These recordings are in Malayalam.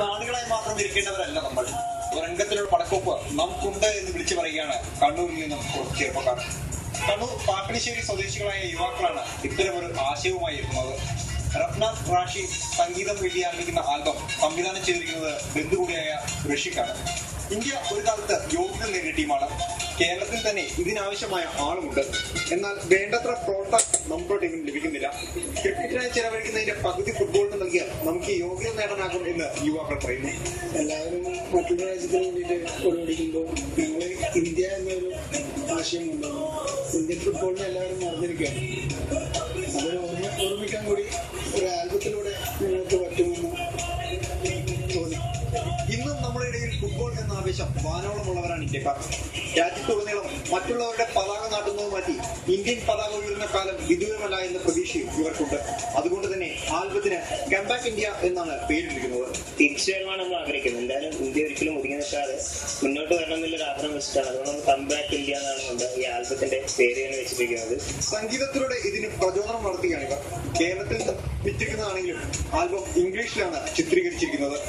കാണികളായി മാത്രം ഇരിക്കേണ്ടവരല്ല നമ്മൾ. രംഗത്തിലുള്ള പടക്കൊപ്പ് നമുക്കുണ്ട് എന്ന് വിളിച്ചു പറയുകയാണ് കണ്ണൂരിൽ നിന്നും കുറച്ച് ചെറുപ്പക്കാർ. കണ്ണൂർ പാപ്പിനിശ്ശേരി സ്വദേശികളായ യുവാക്കളാണ് ഇത്തരമൊരു ആശയവുമായി എത്തുന്നത്. റഫ്നാസ് റാഷി സംഗീതം വേണ്ടി ആരംഭിക്കുന്ന ആൽബം സംവിധാനം ചെയ്തിരിക്കുന്നത് ബന്ധുകൂടിയായ ഋഷിക്കാണ്. ഇന്ത്യ ഒരു കാലത്ത് യോഗ്യത നേടിയ ടീമാണ്. കേരളത്തിൽ തന്നെ ഇതിനാവശ്യമായ ആളുമുണ്ട്. എന്നാൽ വേണ്ടത്ര പ്രോട്ടക്ട് നമ്മുടെ ടീമിന് ലഭിക്കുന്നില്ല. ക്രിക്കറ്റിനായി ചെലവഴിക്കുന്നതിന്റെ പകുതി ഫുട്ബോളിന് നൽകിയാൽ നമുക്ക് യോഗ്യത നേടാനാകും എന്ന് യുവാക്കൾ പറയുന്നു. എല്ലാവരും മറ്റുള്ള രാജ്യത്തിന് വേണ്ടിയിട്ട് ഓടിക്കുമ്പോൾ ഞങ്ങൾ ഇന്ത്യ എന്നൊരു ആശയം കൊണ്ടുവന്നു. ഇന്ത്യൻ ഫുട്ബോളിനെ എല്ലാവരും മറന്നിരിക്കുകയാണ്. അതിനെ ഓർമ്മിക്കാൻ കൂടി ഒരു ആൽബത്തിലൂടെ ഞങ്ങൾക്ക് പറ്റുമെന്ന് തോന്നി. ഇന്നും നമ്മുടെ ഇടയിൽ ഫുട്ബോൾ എന്ന ആവേശം വാനോളമുള്ളവരാണ് ഇന്ത്യക്കാർ. രാജ്യത്തുടനീളം മറ്റുള്ളവരുടെ പതാക നാട്ടുന്നത് മാറ്റി ഇന്ത്യൻ പതാക ഉയരുന്ന കാലം വിദൂരമല്ല എന്ന പ്രതീക്ഷയും ഇവർക്കുണ്ട്. അതുകൊണ്ട് തന്നെ ആൽബത്തിന് കംബാക്ക് ഇന്ത്യ എന്നാണ് പേരിട്ടിരിക്കുന്നത്. തിരിച്ചുവരവാണ് നമ്മൾ ആഗ്രഹിക്കുന്നത്. എന്തായാലും ഇന്ത്യ ഒരിക്കലും ഒതുങ്ങി നിൽക്കാതെ മുന്നോട്ട് വരണം എന്നുള്ളൊരു ആഗ്രഹം വെച്ചിട്ടാണ്. അതുകൊണ്ട് കംബാക്ക് ഇന്ത്യ എന്നാണ് നമ്മൾ ഈ ആൽബത്തിന്റെ പേര് തന്നെ വെച്ചിരിക്കുന്നത്. സംഗീതത്തിലൂടെ ഇതിന് പ്രചോദനം നടത്തുകയാണ് ഇവർ. കേരളത്തിൽ വിറ്റിരിക്കുന്നതാണെങ്കിലും ആൽബം ഇംഗ്ലീഷിലാണ് ചിത്രീകരിച്ചിരിക്കുന്നത്.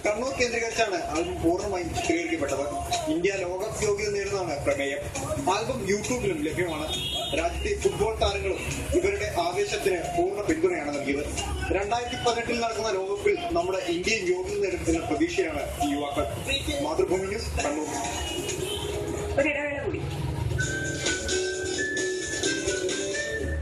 കണ്ണൂർ കേന്ദ്രീകരിച്ചാണ് ആൽബം പൂർണ്ണമായും ചിത്രീകരിക്കപ്പെട്ടത്. ഇന്ത്യ ലോകകപ്പ് യോഗ്യത നേടുന്നതാണ് പ്രമേയം. ആൽബം യൂട്യൂബിലും ലഭ്യമാണ്. രാജ്യത്തെ ഫുട്ബോൾ താരങ്ങളും ഇവരുടെ ആവേശത്തിന് പൂർണ്ണ പിന്തുണയാണ് നൽകിയത്. 2018 നടക്കുന്ന ലോകകപ്പിൽ നമ്മുടെ ഇന്ത്യൻ യോഗ്യത നേടുന്ന പ്രതീക്ഷയാണ് ഈ യുവാക്കൾ. മാതൃഭൂമി ന്യൂസ്, കണ്ണൂർ.